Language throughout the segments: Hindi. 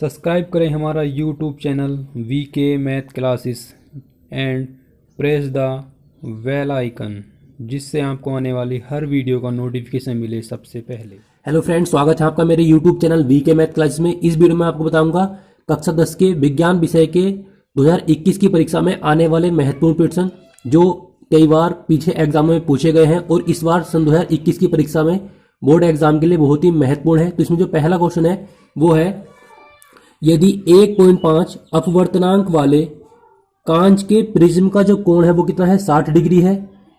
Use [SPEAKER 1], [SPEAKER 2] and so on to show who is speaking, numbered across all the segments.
[SPEAKER 1] सब्सक्राइब करें हमारा YouTube channel VK math classes and press the bell icon, जिससे आपको आने वाली हर वीडियो का नोटिफिकेशन मिले सबसे पहले।
[SPEAKER 2] हेलो फ्रेंड्स, स्वागत है आपका मेरे YouTube channel VK math classes में। इस वीडियो में आपको बताऊंगा कक्षा 10 के विज्ञान विषय के 2021 की परीक्षा में आने वाले महत्वपूर्ण प्रश्न जो कई बार पीछे एग्जाम में पूछे गए हैं और इस बार सन 2021 की परीक्षा में बोर्ड एग्जाम के लिए बहुत ही महत्वपूर्ण है। तो इसमें जो पहला क्वेश्चन है वो है, यदि 1.5 अपवर्तनांक वाले कांच के प्रिज्म का जो कोण है वो कितना है, 60 डिग्री है,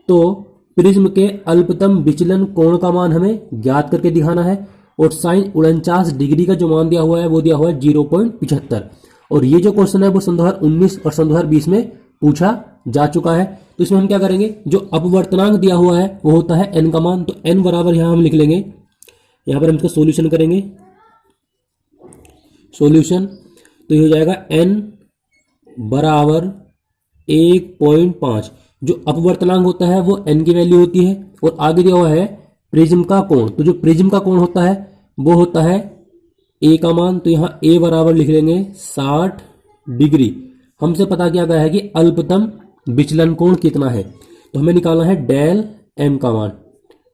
[SPEAKER 2] तो प्रिज्म के अल्पतम विचलन कोण का मान हमें ज्ञात करके दिखाना है। और साइन 49 डिग्री का जो मान दिया हुआ है वो दिया हुआ है 0.75। और ये जो क्वेश्चन है वो सन 2019 और सन 2020 में पूछा जा चुका है। तो इसमें हम क्या करेंगे, जो अपवर्तनांक दिया हुआ है वो होता है n का मान, तो n बराबर यहां हम लिख लेंगे, यहां पर हम इसका सोल्यूशन करेंगे। सॉल्यूशन तो ये हो जाएगा n बराबर 1.5। जो अपवर्तनांक होता है वो n की वैल्यू होती है और आगे दिया हुआ है प्रिज्म का कोण। तो जो प्रिज्म का कोण होता है वो होता है a का मान, तो यहाँ a बराबर लिख लेंगे 60 डिग्री। हमसे पता किया गया है कि अल्पतम विचलन कोण कितना है, तो हमें निकालना है डेल m का मान।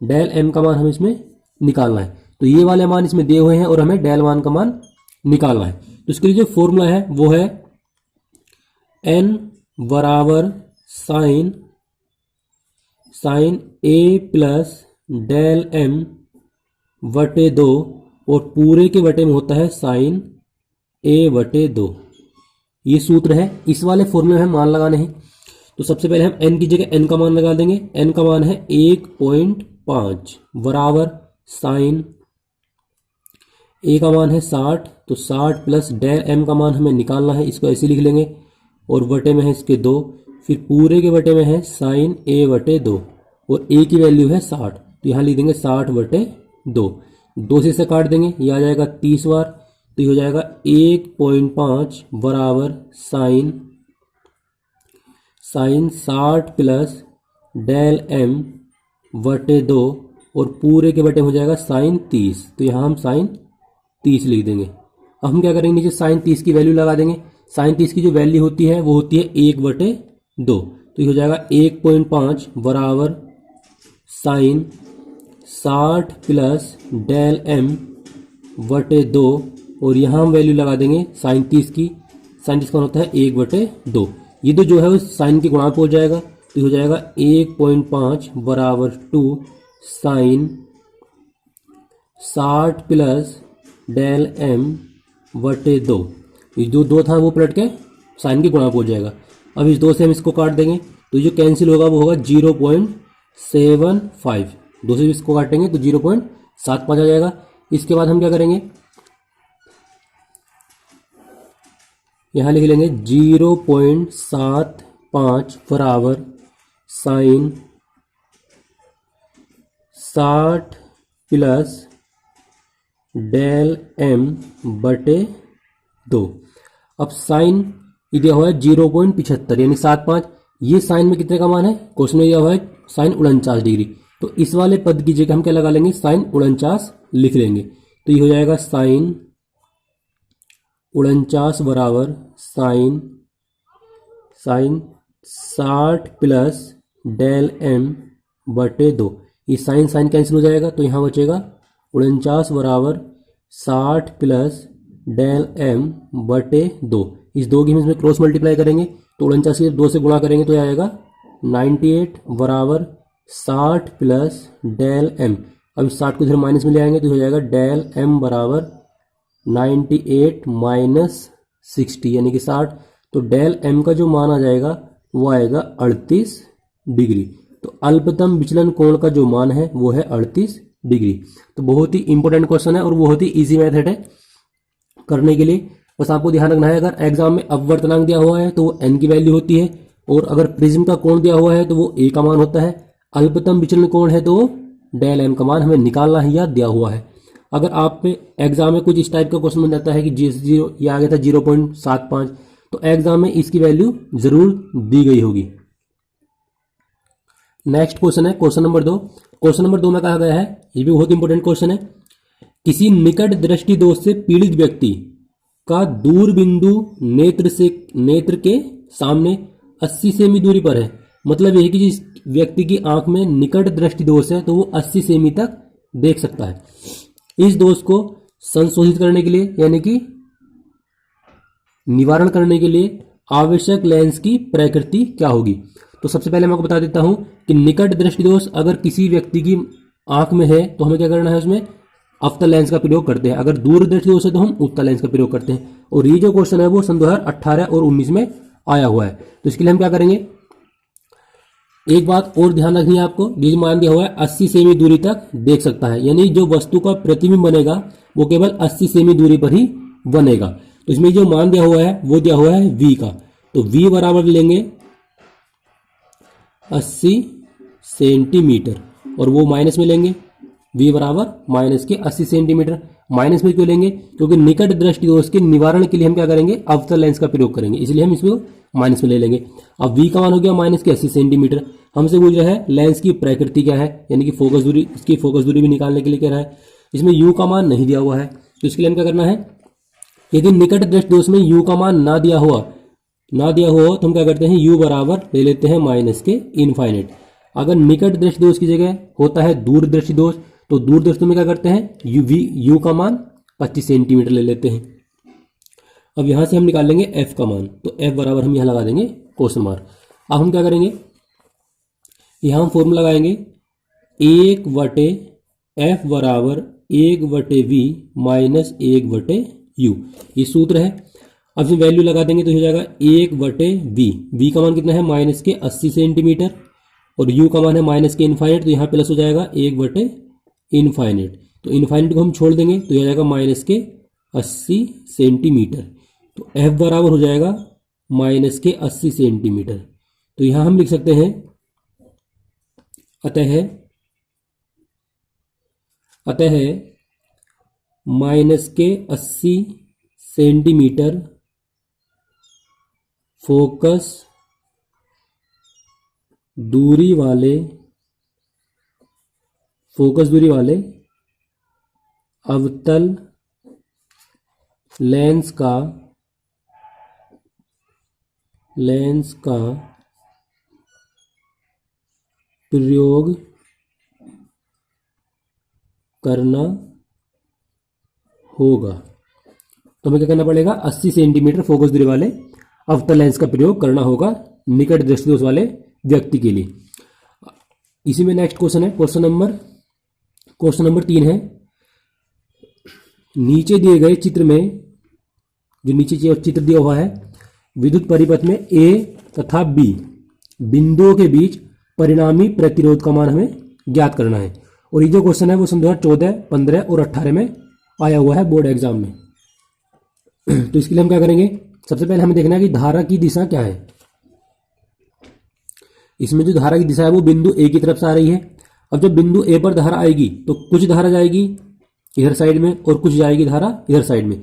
[SPEAKER 2] डेल m का मान हमें इसमें निकालना है, तो ये वाले मान इसमें दिए हुए हैं और हमें डेल मान का मान निकालना है। तो इसके लिए जो फॉर्मूला है वो है n बराबर साइन a प्लस डेल m बटे 2, और पूरे के बटे में होता है साइन a बटे 2। ये सूत्र है। इस वाले फॉर्मूले में हम मान लगाने हैं। तो सबसे पहले हम n की जगह n का मान लगा देंगे। n का मान है 1.5 बराबर साइन a का मान है 60, तो 60 प्लस डेल m का मान हमें निकालना है, इसको ऐसे लिख लेंगे, और बटे में है इसके 2, फिर पूरे के बटे में है साइन a बटे 2, और a की वैल्यू है 60, तो यहाँ लिख देंगे 60 बटे 2। 2 से इसे काट देंगे, ये आ जाएगा 30 बार, तो ये हो जाएगा 1.5 बराबर साइन 60 प्लस डेल m बटे 2, और पूरे के बटे में हो जाएगा साइन 30, तो यहाँ हम साइन 30 लिख देंगे। अब हम क्या करेंगे, नीचे साइन 30 की वैल्यू लगा देंगे। साइन 30 की जो वैल्यू होती है वो होती है 1 बटे 2, तो ये हो जाएगा 1.5 बराबर साइन 60 प्लस डेल m बटे 2, और यहाँ हम वैल्यू लगा देंगे साइन 30 की। साइन 30 का होता है 1 बटे 2। ये तो जो है वो साइन के गुणा पे हो जाएगा, तो हो जाएगा 1.5 बराबर 2 साइन 60 प्लस डेल m बटे 2। ये जो 2 था वो पलट के साइन के गुणा पे हो जाएगा। अब इस 2 से हम इसको काट देंगे, तो जो कैंसिल होगा वो होगा 0.75। 2 से इसको काटेंगे तो 0.75 आ जाएगा। इसके बाद हम क्या करेंगे, यहाँ लिख लेंगे 0.75 बराबर साइन 60 प्लस डेल m बटे 2। अब साइन दिया हुआ है 0.75 यानी 75। ये साइन में कितने का मान है, क्वेश्चन में दिया हुआ है साइन 49 डिग्री, तो इस वाले पद की जगह हम क्या लगा लेंगे, साइन 49 लिख लेंगे। तो ये हो जाएगा साइन 49 बराबर साइन 60 प्लस डेल m बटे 2। ये साइन साइन कैंसिल हो जाएगा, तो यहाँ बचेगा 49 बराबर 60 प्लस डेल m बटे 2। इस 2 की हम इसमें क्रॉस मल्टीप्लाई करेंगे, तो 49 की 2 से गुणा करेंगे तो आएगा 98 बराबर 60 प्लस डेल m। अब इस 60 को इधर माइनस में ले आएंगे तो हो जाएगा डेल m बराबर 98 माइनस 60 यानी कि 60। तो डेल m का जो मान आ जाएगा वो आएगा 38 डिग्री। तो अल्पतम विचलन कोण का जो मान है वो है 38 डिग्री। तो बहुत ही इंपॉर्टेंट क्वेश्चन है और बहुत ही इजी मेथड है करने के लिए। बस आपको ध्यान रखना है, अगर एग्जाम में अपवर्तनांक दिया हुआ है तो वो n की वैल्यू होती है, और अगर प्रिज्म का कोण दिया हुआ है तो वो a का मान होता है। अल्पतम विचलन कोण है तो डेल m का मान हमें निकालना है या दिया हुआ है। अगर आप पे एग्जाम में कुछ इस टाइप का क्वेश्चन बन जाता है कि जीरो ये आ गया था 0.75, तो एग्जाम में इसकी वैल्यू जरूर दी गई होगी। नेक्स्ट क्वेश्चन है क्वेश्चन नंबर 2। क्वेश्चन नंबर 2 में कहा गया है, ये भी बहुत इंपॉर्टेंट क्वेश्चन है, किसी निकट दृष्टि दोष से पीड़ित व्यक्ति का दूर बिंदु नेत्र के सामने 80 सेमी दूरी पर है। मतलब यह है कि जिस व्यक्ति की आंख में निकट दृष्टि दोष है तो वो 80 सेमी तक देख सकता है। इस दोष को संशोधित करने के लिए यानी कि निवारण करने के लिए आवश्यक लेंस की प्रकृति क्या होगी। तो सबसे पहले मैं आपको बता देता हूं कि निकट दृष्टि दोष अगर किसी व्यक्ति की आंख में है तो हमें क्या करना है, उसमें अवतल लेंस का प्रयोग करते हैं। अगर दूर दृष्टि दोष है तो हम उत्तल लेंस का प्रयोग करते हैं। और ये जो क्वेश्चन है वो सन 2018 और 19 में आया हुआ है। तो इसके लिए हम क्या करेंगे, एक बात और ध्यान रखनी है आपको, ये मान दिया हुआ है 80 सेमी दूरी तक देख सकता है, यानी जो वस्तु का प्रतिबिंब बनेगा वो केवल 80 सेमी दूरी पर ही बनेगा। तो इसमें जो मान दिया हुआ है वो दिया हुआ है v का, तो v बराबर लेंगे 80 सेंटीमीटर और वो माइनस में लेंगे, v बराबर माइनस के 80 सेंटीमीटर। माइनस में क्यों लेंगे, क्योंकि निकट दृष्टि दोष के निवारण के लिए हम क्या करेंगे, अवतल लेंस का प्रयोग करेंगे, इसलिए हम इसको माइनस में ले लेंगे। अब v का मान हो गया माइनस के 80 सेंटीमीटर। हमसे पूछ रहा है लेंस की प्रकृति क्या है, यानी कि फोकस दूरी, इसकी फोकस दूरी भी निकालने के लिए कह रहा है। इसमें u का मान नहीं दिया हुआ है, तो इसके लिए हम क्या करना है, यदि निकट दृष्टि दोष में u का मान ना दिया हुआ तो हम क्या करते हैं, u बराबर ले लेते हैं माइनस के इनफाइनाइट। अगर निकट दृष्टि दोष की जगह होता है दूर दृष्टि दोष, तो दूर दृष्टि में क्या करते हैं, u का मान 25 सेंटीमीटर ले लेते हैं। अब यहां से हम निकाल लेंगे f का मान, तो f बराबर हम यहां लगा देंगे क्वेश्चन मार्क। अब हम क्या करेंगे, यहां हम फॉर्मूला लगाएंगे 1/f बराबर 1/v माइनस 1/u, ये सूत्र है। अब इसमें वैल्यू लगा देंगे तो हो जाएगा 1/v, v का मान कितना है माइनस के 80 सेंटीमीटर और u का मान है माइनस के इनफाइनाइट, तो यहाँ प्लस हो जाएगा 1/इनफाइनाइट। तो इनफाइनाइट को हम छोड़ देंगे तो हो जाएगा माइनस के 80 सेंटीमीटर। तो f बराबर हो जाएगा माइनस के 80 सेंटीमीटर। तो यहां हम लिख सकते हैं अतः माइनस के 80 सेंटीमीटर फोकस दूरी वाले अवतल लेंस का प्रयोग करना होगा। तो हमें क्या करना पड़ेगा, 80 सेंटीमीटर फोकस दूरी वाले अवतल लेंस का प्रयोग करना होगा निकट दृष्टि दोष वाले व्यक्ति के लिए। इसी में नेक्स्ट क्वेश्चन है, क्वेश्चन नंबर 3 है। नीचे दिए गए चित्र में, जो नीचे चित्र दिया हुआ है, विद्युत परिपथ में A तथा B बिंदुओं के बीच परिणामी प्रतिरोध का मान हमें ज्ञात करना है। और ये जो क्वेश्चन है वो सन 2014, 15 और 18 में आया हुआ है बोर्ड एग्जाम में। तो इसके लिए हम क्या करेंगे, सबसे पहले हमें देखना है कि धारा की दिशा क्या है। इसमें जो धारा की दिशा है वो बिंदु A की तरफ से आ रही है। अब जब बिंदु A पर धारा आएगी तो कुछ धारा जाएगी इधर साइड में और कुछ जाएगी धारा इधर साइड में।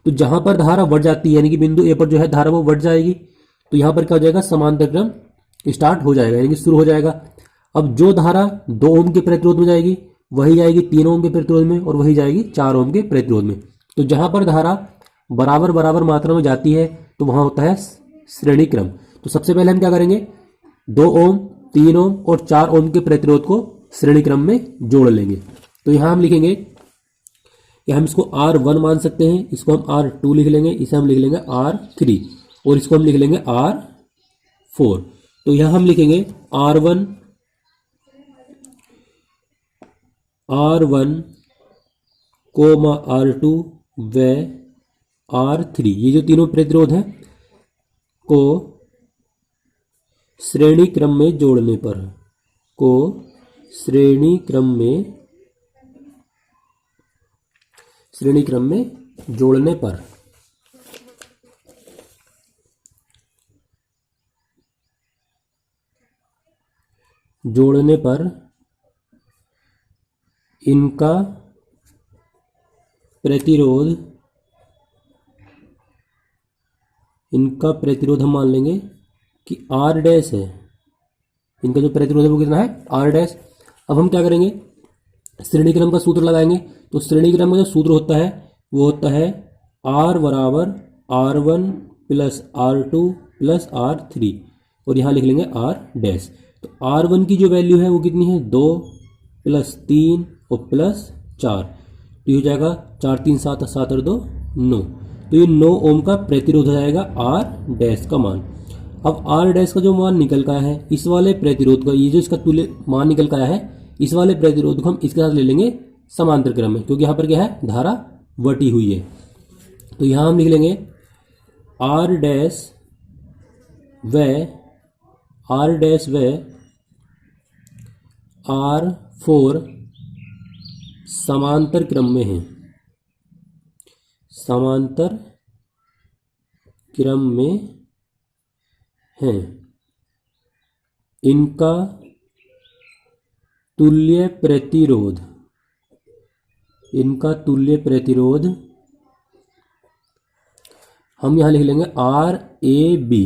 [SPEAKER 2] तो जहां पर धारा बढ़ जाती है, यानी कि बिंदु A पर जो है धारा वो बढ़ जाएगी, तो यहां पर क्या हो जाएगा, समांतर क्रम स्टार्ट हो जाएगा, यानी कि शुरू हो जाएगा। अब जो धारा 2 ओम के प्रतिरोध में जाएगी वही जाएगी 3 ओम के प्रतिरोध में और वही जाएगी 4 ओम के प्रतिरोध में। तो जहां पर धारा बराबर मात्रा में जाती है तो वहां होता है श्रेणी क्रम। तो सबसे पहले हम क्या करेंगे, 2 ओम, 3 ओम और 4 ओम के प्रतिरोध को श्रेणी क्रम में जोड़ लेंगे। तो यहां हम लिखेंगे, या हम इसको R1 मान सकते हैं, इसको हम R2 लिख लेंगे, इसे हम लिख लेंगे R3 और इसको हम लिख लेंगे R4। तो यहां हम लिखेंगे R1 कोमा R2 व R3, ये जो तीनों प्रतिरोध हैं को श्रेणी क्रम में जोड़ने पर, श्रेणी क्रम में जोड़ने पर इनका प्रतिरोध हम मान लेंगे कि R डैश है। इनका जो प्रतिरोध है वो कितना है, R डैश। अब हम क्या करेंगे, श्रेणी क्रम का सूत्र लगाएंगे। तो श्रेणी क्रम का जो सूत्र होता है वो होता है R बराबर R1 plus R2 plus R3 और यहाँ लिख लेंगे R डैश। तो R1 की जो वैल्यू है वो कितनी है, 2 प्लस 3 और प्लस 4, तो ये हो जाएगा 4 3 7 7 और 2 9। तो ये 9 ओम का प्रतिरोध हो जाएगा R डैश का मान। अब R डैश का जो मान निकल का है, इस वाले प्रतिरोध का, ये जो इसका तुल्य मान निकल का है, इस वाले प्रतिरोध को हम इसके साथ ले लेंगे समांतर क्रम में, क्योंकि यहाँ पर क्या है, धारा बटी हुई है। तो यहाँ हम लिख लेंगे R डैश व R4 समांतर क्रम में है, समांतर क्रम में हैं। इनका तुल्य प्रतिरोध, इनका तुल्य प्रतिरोध हम यहां लिख लेंगे R A B.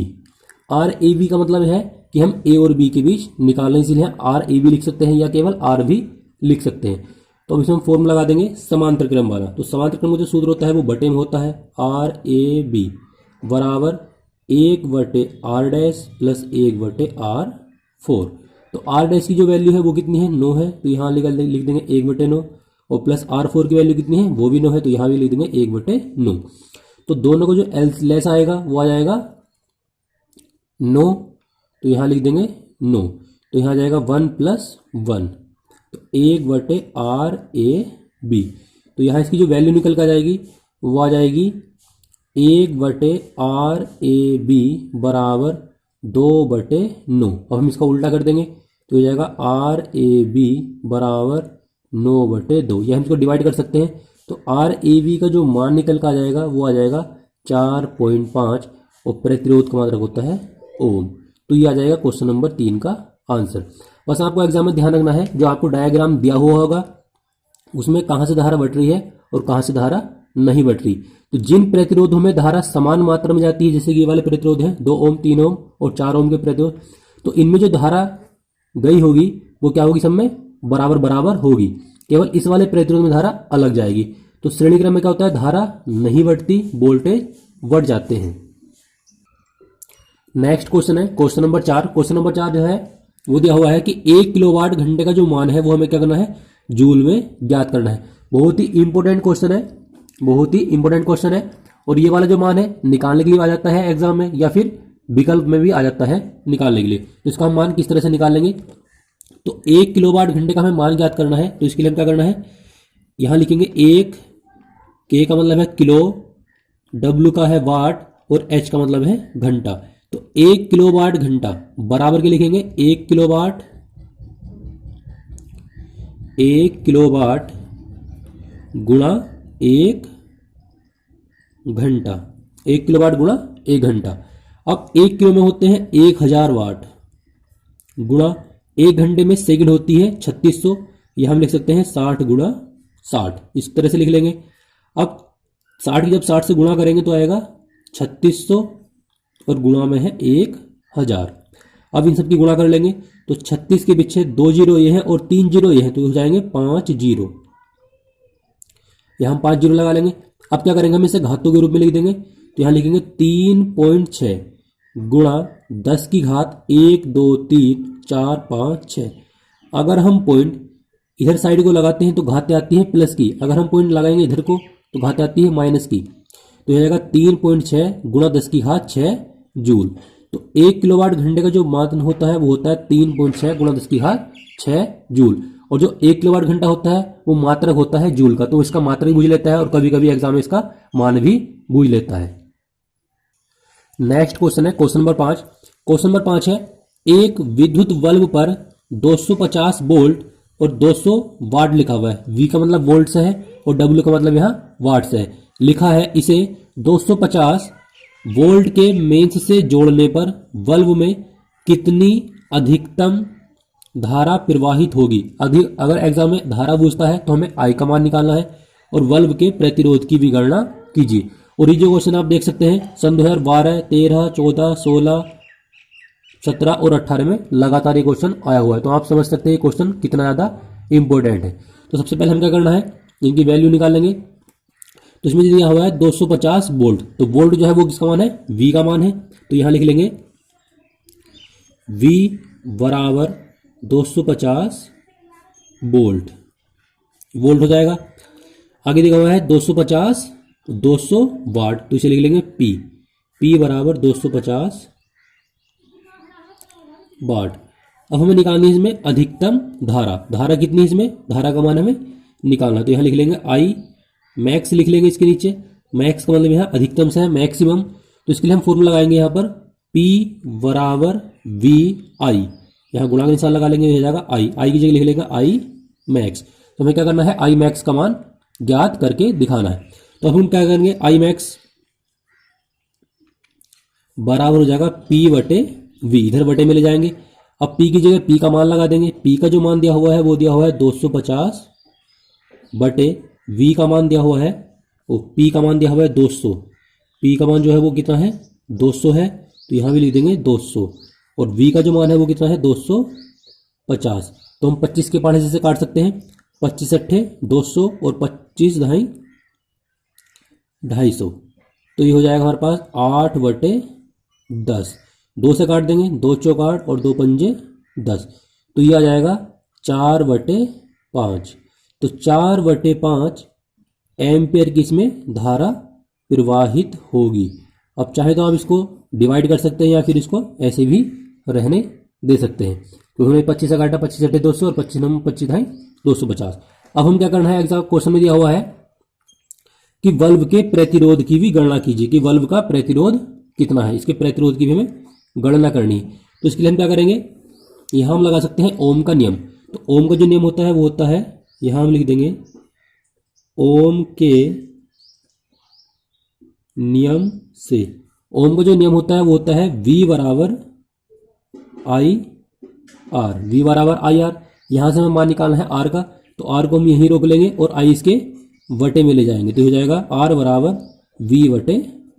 [SPEAKER 2] R A B का मतलब है कि हम ए और बी के बीच निकालने, इसीलिए आर ए बी लिख सकते हैं या केवल आर भी लिख सकते हैं। तो अब इसमें हम फॉर्मूला लगा देंगे समांतर क्रम वाला। तो समांतर क्रम का जो सूत्र होता है वो बटे में होता है, आर ए बी बराबर 1/r डैश प्लस 1/r4। तो r डैश की जो वैल्यू है वो कितनी है, 9 है, तो यहाँ लिख देंगे 1/9 और प्लस r4 की वैल्यू कितनी है, वो भी 9 है, तो यहाँ भी लिख देंगे 1/9। तो दोनों को जो लेस आएगा वो आ जाएगा 9, तो यहाँ लिख देंगे 9, तो यहाँ आ जाएगा 1 + 1, तो 1/r(a)b। तो यहाँ इसकी जो वैल्यू निकल कर जाएगी वो आ जाएगी 1/r(a)b बराबर 2/9। अब हम इसका उल्टा कर देंगे तो हो जाएगा r(a)b बराबर 9/2। यह हम इसको डिवाइड कर सकते हैं। तो r(a)b का जो मान निकल कर आ जाएगा वो आ जाएगा 4.5 और प्रतिरोध का मात्रक होता है ओम। तो ये आ जाएगा क्वेश्चन नंबर 3 का आंसर। बस आपको एग्जाम में ध्यान रखना है, जो आपको डायग्राम दिया हुआ होगा उसमें कहाँ से धारा बट रही है और कहाँ से धारा नहीं बट रही। तो जिन प्रतिरोधों में धारा समान मात्रा में जाती है, जैसे कि ये वाले प्रतिरोध हैं 2 ओम 3 ओम और 4 ओम के प्रतिरोध, तो इनमें जो धारा गई होगी वो क्या होगी, सब में बराबर बराबर होगी। केवल इस वाले प्रतिरोध में धारा अलग जाएगी। तो श्रेणी क्रम में क्या होता है, धारा नहीं बढ़ती, वोल्टेज बढ़ जाते हैं। नेक्स्ट क्वेश्चन है क्वेश्चन नंबर 4। क्वेश्चन नंबर 4 जो है वो दिया हुआ है कि 1 किलोवाट घंटे का जो मान है वो हमें क्या करना है, जूल में ज्ञात करना है। बहुत ही इंपॉर्टेंट क्वेश्चन है, बहुत ही इंपॉर्टेंट क्वेश्चन है। और ये वाला जो मान है निकालने के लिए आ जाता है एग्जाम में, या फिर विकल्प में भी आ जाता है निकालने के लिए। तो इसका हम मान किस तरह से निकालेंगे, तो 1 किलोवाट घंटे का हमें मान ज्ञात करना है। तो इसके लिए हम क्या करना है, यहां लिखेंगे 1, के का मतलब है किलो, डब्ल्यू का है वाट और एच का मतलब है घंटा। तो 1 किलोवाट घंटा बराबर के लिखेंगे 1 किलोवाट, 1 किलोवाट गुणा 1 घंटा, 1 किलोवाट गुणा 1 घंटा। अब 1 किलो में होते हैं 1000 वाट, गुणा 1 घंटे में सेकंड होती है 3600, यह हम लिख सकते हैं 60 गुणा 60, इस तरह से लिख लेंगे। अब 60 की जब 60 से गुणा करेंगे तो आएगा 3600 और गुणा में है 1000। अब इन सब की गुणा कर लेंगे तो 36 के पीछे 2 जीरो ये है और 3 जीरो ये है, तो हो जाएंगे 5 जीरो। यहां हम 5 जीरो लगा लेंगे। अब क्या करेंगे, हम इसे घातों के रूप में लिख देंगे। तो यहां लिखेंगे 3.6 गुणा 10 की घात 1 2 3 4 5 6। अगर हम पॉइंट इधर साइड को लगाते हैं तो घातें आती है प्लस की, अगर हम पॉइंट लगाएंगे इधर को तो घातें आती है माइनस की। तो हो जाएगा 3.6 गुणा 10 की घात 6 जूल। तो 1 किलोवाट घंटे का जो मान होता है वो होता है 3.6 गुणा 10 की घात 6 जूल। और जो 1 किलोवाट घंटा होता है वो मात्रक होता है जूल का, तो इसका मात्रक पूछ लेता है और कभी कभी एग्जाम में इसका मान भी पूछ लेता है। नेक्स्ट क्वेश्चन है क्वेश्चन नंबर 5। क्वेश्चन नंबर 5 है, एक विद्युत बल्ब पर 250 वोल्ट और 200 वाट लिखा हुआ है। V का मतलब वोल्ट से है और W का मतलब यहाँ वाट से है। लिखा है इसे 250 वोल्ट के मेंस से जोड़ने पर बल्ब में कितनी अधिकतम धारा प्रवाहित होगी। अगर एग्जाम में धारा पूछता है तो हमें I का मान निकालना है और बल्ब के प्रतिरोध की भी गणना कीजिए। और ये जो क्वेश्चन आप देख सकते हैं सन 2012, 13, 14, 16, 17 और 18 में लगातार ये क्वेश्चन आया हुआ है। तो आप समझ सकते हैं ये क्वेश्चन कितना ज़्यादा इंपॉर्टेंट है। तो सबसे पहले हम क्या करना है, इनकी वैल्यू निकालेंगे। तो इसमें दिया हुआ है 250 वोल्ट, तो वोल्ट जो है वो किसका मान है, V का मान है। तो यहां लिख लेंगे V बराबर 250 वोल्ट, वोल्ट हो जाएगा। आगे दिया हुआ है 250 200 वाट, तो इसे लिख लेंगे P बराबर 250 वाट। अब हमें निकालनी है इसमें अधिकतम धारा, धारा कितनी है इसमें, धारा का मान हमें निकालना। तो यहाँ लिख लेंगे I मैक्स, लिख लेंगे इसके नीचे, मैक्स का मतलब यहाँ अधिकतम से है मैक्सिमम, तो इसके लिए हम फॉर्मूला लगाएंगे यहाँ पर P बराबर VI, यहाँ गुणा का निशान लगा लेंगे, हो जाएगा I की जगह लिख लेंगे I मैक्स। तो हमें क्या करना है, I मैक्स का मान ज्ञात करके दिखाना है। तो अब हम क्या करेंगे, I मैक्स बराबर हो जाएगा P बटे V, इधर बटे में ले जाएंगे। अब P की जगह P का मान लगा देंगे, P का जो मान दिया हुआ है वो दिया हुआ है 250 बटे V का मान दिया हुआ है, P का मान दिया हुआ है 200, P का मान जो है वो कितना है 200 है, तो यहाँ भी लिख देंगे 200, और V का जो मान है वो कितना है 250। तो हम 25 के 5 से काट सकते हैं, 25 अट्ठे 200 और 25 दहाई 250, तो ये हो जाएगा हमारे पास 8 बटे 10, 2 से काट देंगे, 2 चौक 8 और 2 पंजे 10, तो ये आ जाएगा 4 बटे 5। तो 4 बटे 5 एम्पियर की इसमें धारा प्रवाहित होगी। अब चाहे तो आप इसको डिवाइड कर सकते हैं या फिर इसको ऐसे भी रहने दे सकते हैं। तो हमने 25 से काटा, 25 अट्ठे 200 और 25 नम 25 ढाई 250। अब हम क्या करना है, एग्जाम क्वेश्चन में दिया हुआ है कि बल्ब के प्रतिरोध की भी गणना कीजिए, कि बल्ब का प्रतिरोध कितना है, इसके प्रतिरोध की भी हमें गणना करनी है। तो इसके लिए हम क्या करेंगे, यहां हम लगा सकते हैं ओम का नियम। तो ओम का जो नियम होता है वो होता है, यहां हम लिख देंगे ओम के नियम से, ओम का जो नियम होता है वो होता है V बराबर I R, V बराबर I R। यहां से हमें मान निकालना है R का, तो R को हम यहीं रोक लेंगे और I इसके वटे में ले जाएंगे, तो हो जाएगा R बराबर V बटे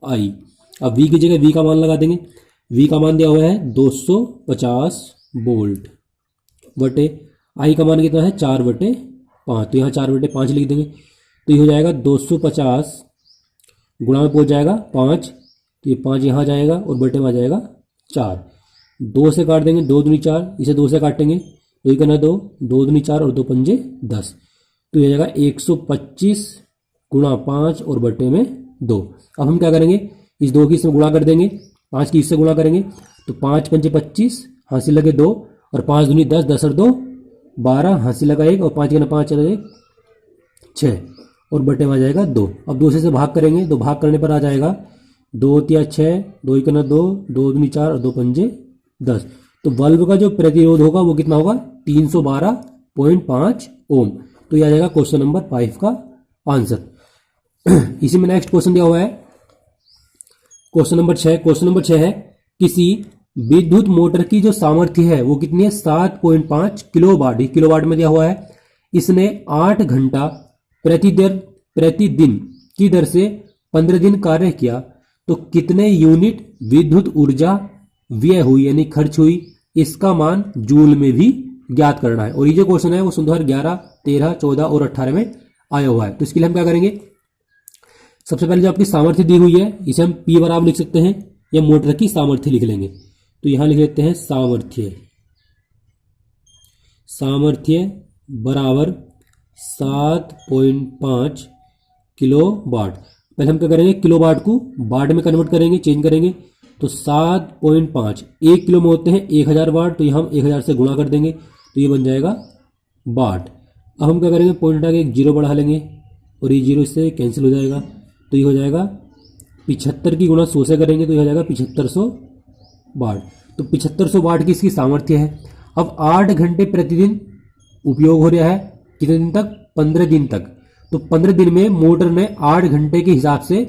[SPEAKER 2] I। अब V की जगह V का मान लगा देंगे, V का मान दिया हुआ है 250 वोल्ट बटे I का मान कितना है 4 बटे 5, तो यहाँ 4 बटे 5 लिख देंगे, तो ये हो जाएगा 250 गुणा में पहुंच जाएगा 5, तो ये 5 यहाँ जाएगा और बटे में आ जाएगा 4, 2 से काट देंगे, 2 दूनी 4, इसे 2 से काटेंगे तो ये करना 2, 2 दूनी 4 और 2 पंजे 10, तो ये जाएगा 125 गुणा 5 और बटे में 2। अब हम क्या करेंगे, इस 2 की इसमें गुणा कर देंगे, 5 की इससे गुणा करेंगे, तो 5 पंजे 25, हासिल लगे 2 और 5 दूनी 10, 10 और 2 12, हासिल लगा 1 और 5 के ना 5 चला 1 6 और बटे में आ जाएगा 2। अब 2 से भाग करेंगे, तो भाग करने पर आ जाएगा 2 तिया 6, 2 एक ना 2, 2 दूनी 4 और 2 पंजे 10। तो बल्ब का जो प्रतिरोध होगा वो कितना होगा 312.5 ओम। तो यह आ जाएगा क्वेश्चन नंबर 5 का आंसर। इसी में नेक्स्ट क्वेश्चन दिया हुआ है क्वेश्चन नंबर 6। क्वेश्चन नंबर 6 है किसी विद्युत मोटर की जो सामर्थ्य है वो कितनी है 7.5 किलोवाट, किलोवाट में दिया हुआ है। इसने 8 घंटा प्रतिदिन की दर से 15 दिन कार्य किया, तो कितने यूनिट विद्युत ऊर्जा व्यय हुई यानी खर्च हुई, इसका मान जूल में भी ज्ञात करना है। और ये जो क्वेश्चन है वो सन 2011, 13, 14 और 18 में आया हुआ है। तो इसके लिए हम क्या करेंगे, सबसे पहले जो आपकी सामर्थ्य दी हुई है इसे हम P बराबर लिख सकते हैं या मोटर की सामर्थ्य लिख लेंगे। तो यहां लिख लेते हैं सामर्थ्य बराबर 7.5 किलोवाट। पहले हम क्या करेंगे, किलोवाट को वाट में कन्वर्ट करेंगे, चेंज करेंगे। तो 7.5 1 किलो में होते हैं 1000 वाट, तो यहाँ हम 1000 से गुणा कर देंगे तो ये बन जाएगा वाट। अब हम क्या करेंगे, पॉइंट हटा के एक जीरो बढ़ा लेंगे और ये जीरो इससे कैंसिल हो जाएगा, तो ये हो जाएगा 75 की गुणा 100 से करेंगे तो ये हो जाएगा 7500 वाट। तो 7500 वाट की इसकी सामर्थ्य है। अब 8 घंटे प्रतिदिन उपयोग हो रहा है, कितने दिन तक 15 दिन तक। तो 15 दिन में मोटर ने 8 घंटे के हिसाब से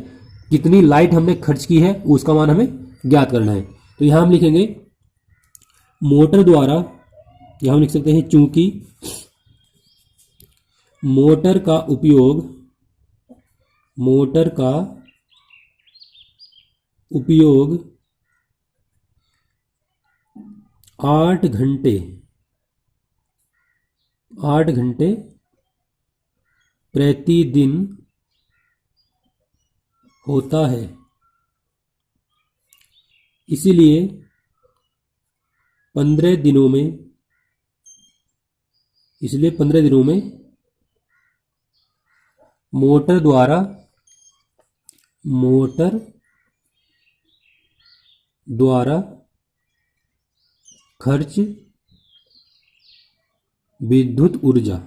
[SPEAKER 2] कितनी लाइट हमने खर्च की है उसका मान हमें ज्ञात करना है। तो यहां हम लिखेंगे मोटर द्वारा, यहां हम लिख सकते हैं चूंकि मोटर का उपयोग 8 घंटे प्रतिदिन होता है। इसीलिए 15 दिनों में मोटर द्वारा खर्च विद्युत ऊर्जा,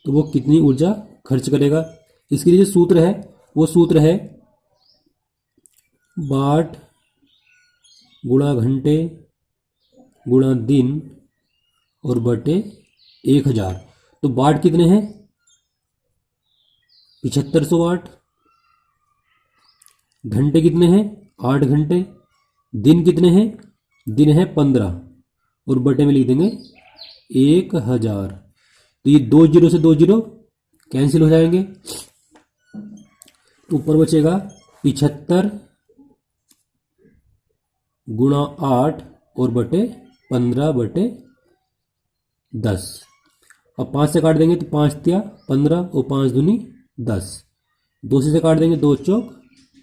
[SPEAKER 2] तो वो कितनी ऊर्जा खर्च करेगा। इसके लिए जो सूत्र है वो सूत्र है वाट गुणा घंटे गुणा दिन और बटे 1000। तो वाट कितने हैं 7500 वाट, घंटे कितने हैं 8 घंटे, दिन कितने हैं दिन है 15 और बटे में लिख देंगे 1000। तो ये 2 जीरो से 2 जीरो कैंसिल हो जाएंगे। तो ऊपर बचेगा 75 गुणा 8 और बटे 15 बटे 10। अब 5 से काट देंगे तो 5 तिया 15 और 5 दूनी 10, 2 से काट देंगे 2 चौक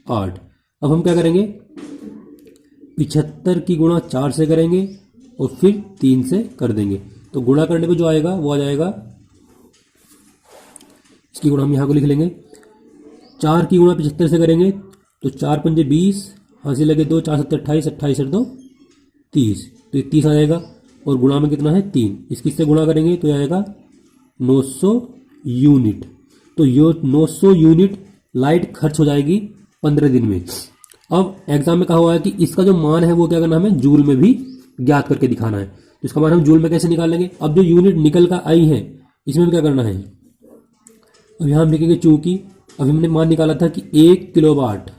[SPEAKER 2] 8। अब हम क्या करेंगे 75 की गुणा 4 से करेंगे और फिर 3 से कर देंगे। तो गुणा करने पे जो आएगा वो आ जाएगा, इसकी गुणा हम यहाँ को लिख लेंगे। 4 की गुणा 75 से करेंगे तो 4 पंजे 20, हासिल लगे 2, 4 7 28, 28 और 2 30, तो ये 30 आ जाएगा। और गुणा में कितना है 3, इसकी से गुणा करेंगे तो आएगा 900 यूनिट। तो ये 900 यूनिट लाइट खर्च हो जाएगी 15 दिन में। अब एग्जाम में कहा हुआ है कि इसका जो मान है वो क्या करना है, हमें जूल में भी ज्ञात करके दिखाना है। तो इसका मान हम जूल में कैसे निकाल लेंगे। अब जो यूनिट निकल कर आई है इसमें भी क्या करना है, अब यहाँ हम लिखेंगे चूंकि अभी हमने मान निकाला था कि 1 किलोवाट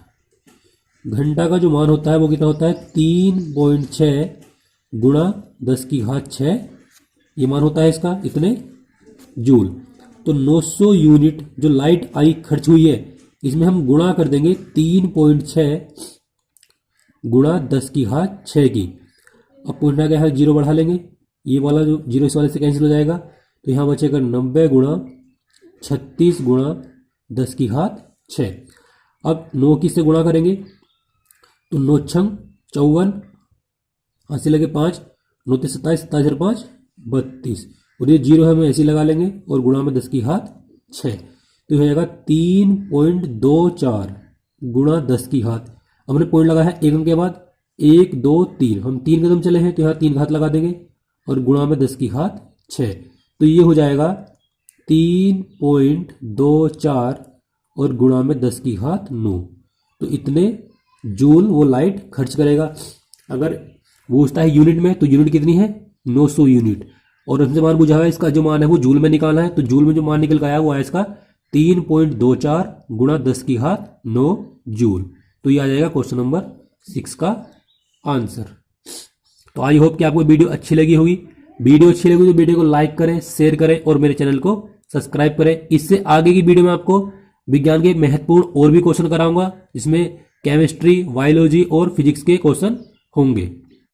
[SPEAKER 2] घंटा का जो मान होता है वो कितना होता है 3.6 गुणा 10 की घात 6, ये मान होता है इसका इतने जूल। तो 900 यूनिट जो लाइट आई खर्च हुई है इसमें हम गुणा कर देंगे 3.6 गुणा 10 की घात 6 की। अब पॉइंट आ गया है, जीरो बढ़ा लेंगे, ये वाला जो जीरो इस वाले से कैंसिल हो जाएगा। तो यहाँ बचेगा 90 गुणा 36 गुणा 10 की घात 6। अब 9 की से गुणा करेंगे तो 9 छंग 54, हाथ से लगे 5, 9 ते 27, 27 और 5 32, और ये जीरो है हम ऐसे लगा लेंगे और गुणा में 10 की घात 6। तो हो जाएगा 3.24 गुणा 10 की घात। हमने पॉइंट लगाया है एक अंक के बाद 1 2 3, हम 3 कदम चले हैं तो यहाँ 3 घात लगा देंगे और गुणा में 10 की घात 6। तो ये हो जाएगा 3.24 और गुणा में 10 की घात 9। तो इतने जूल वो लाइट खर्च करेगा। अगर वो पूछता है यूनिट में तो यूनिट कितनी है 900 यूनिट, और हमसे मान पूछा है इसका जो मान है वो जूल में निकालना है। तो जूल में जो मान निकल गया वो है इसका 3.24 गुणा 10 की घात 9 जूल। तो ये आ जाएगा क्वेश्चन नंबर 6 का आंसर। तो आई होप कि आपको वीडियो अच्छी लगी होगी। वीडियो अच्छी लगी तो वीडियो को लाइक करें, शेयर करें और मेरे चैनल को सब्सक्राइब करें। इससे आगे की वीडियो में आपको विज्ञान के महत्वपूर्ण और भी क्वेश्चन कराऊंगा, जिसमें केमिस्ट्री, बायोलॉजी और फिजिक्स के क्वेश्चन होंगे।